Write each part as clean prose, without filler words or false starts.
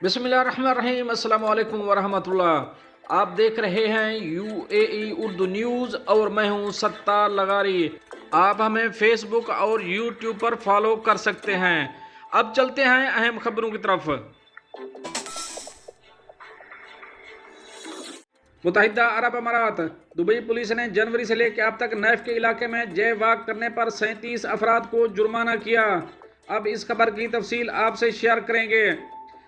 बिस्मिल्लाहिर्रहमानिर्रहीम, अस्सलाम वालेकुम वरहमतुल्लाह। आप देख रहे हैं UAE उर्दू न्यूज़ और मैं हूं सत्तार लगारी। आप हमें फेसबुक और यूट्यूब पर फॉलो कर सकते हैं। अब चलते हैं अहम खबरों की तरफ। मुत्तहिदा अरब अमारात दुबई पुलिस ने जनवरी से लेकर अब तक नैफ के इलाके में जय वाक करने पर 37 अफराद को जुर्माना किया। अब इस खबर की तफसील आपसे शेयर करेंगे।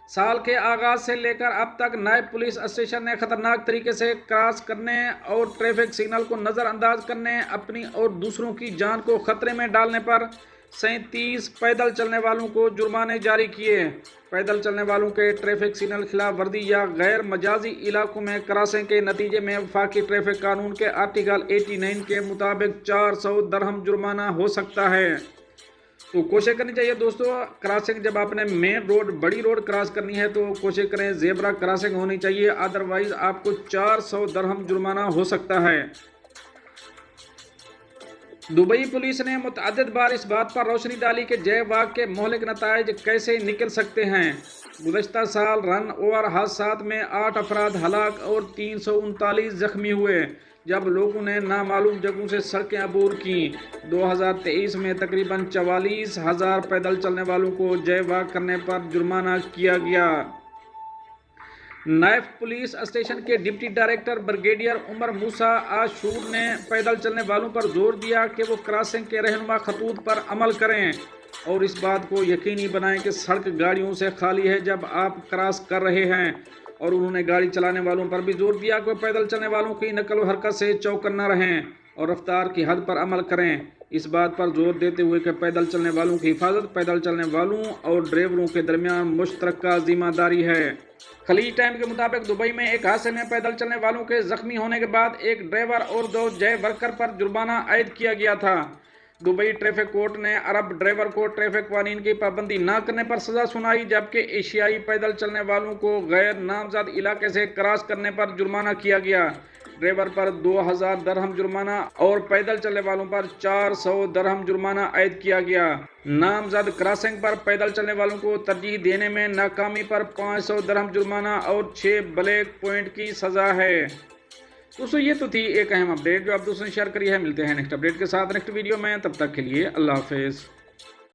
साल के आगाज से लेकर अब तक नायब पुलिस स्टेशन ने खतरनाक तरीके से क्रॉस करने और ट्रैफिक सिग्नल को नज़रअंदाज करने, अपनी और दूसरों की जान को खतरे में डालने पर 37 पैदल चलने वालों को जुर्माने जारी किए। पैदल चलने वालों के ट्रैफिक सिग्नल खिलाफ वर्दी या गैर मजाजी इलाकों में क्रॉसिंग के नतीजे में वफाकी ट्रैफिक कानून के आर्टिकल 89 के मुताबिक 400 दरहम जुर्माना हो सकता है। तो कोशिश करनी चाहिए दोस्तों, क्रॉसिंग जब आपने मेन रोड बड़ी रोड क्रॉस करनी है तो कोशिश करें जेब्रा क्रॉसिंग होनी चाहिए, अदरवाइज आपको 400 दरहम जुर्माना हो सकता है। दुबई पुलिस ने मुतअद्दिद बार इस बात पर रोशनी डाली कि जय वाक के मोहलिक नताइज कैसे निकल सकते हैं। गुज़श्ता साल रन ओवर हादसात में 8 अफराद हलाक और 339 जख्मी हुए जब लोगों ने नामालूम जगहों से सड़कें अबूर की। 2023 में तकरीबन 44,000 पैदल चलने वालों को जय वाक करने पर जुर्माना किया गया। नायब पुलिस स्टेशन के डिप्टी डायरेक्टर ब्रिगेडियर उमर मूसा आशूर ने पैदल चलने वालों पर जोर दिया कि वो क्रॉसिंग के रहनुमा खतूत पर अमल करें और इस बात को यकीनी बनाएं कि सड़क गाड़ियों से खाली है जब आप क्रॉस कर रहे हैं। और उन्होंने गाड़ी चलाने वालों पर भी जोर दिया कि पैदल चलने वालों की नकल व हरकत से चौकन्ना रहें और रफ्तार की हद पर अमल करें। इस बात पर जोर देते हुए कि पैदल चलने वालों की हिफाजत पैदल चलने वालों और ड्राइवरों के दरमियान मुश्तरका जिम्मेदारी है। खलीज टाइम के मुताबिक दुबई में एक हादसे में पैदल चलने वालों के जख्मी होने के बाद एक ड्राइवर और 2 जय वर्कर पर जुर्माना आयद किया गया था। दुबई ट्रैफिक कोर्ट ने अरब ड्राइवर को ट्रैफिक कानून की पाबंदी न करने पर सजा सुनाई, जबकि एशियाई पैदल चलने वालों को गैर नामजद इलाके से क्रॉस करने पर जुर्माना किया गया। ड्राइवर पर 2000 दरहम जुर्माना और पैदल चलने वालों पर 400 दरहम जुर्माना आयद किया गया। नामजद क्रॉसिंग पर पैदल चलने वालों को तरजीह देने में नाकामी पर 500 दरहम जुर्माना और 6 ब्लैक पॉइंट की सजा है। दोस्तों ये तो थी एक अहम अपडेट जो आप दोस्तों ने शेयर करी है। मिलते हैं नेक्स्ट अपडेट के साथ नेक्स्ट वीडियो में, तब तक के लिए अल्लाह हाफिज़।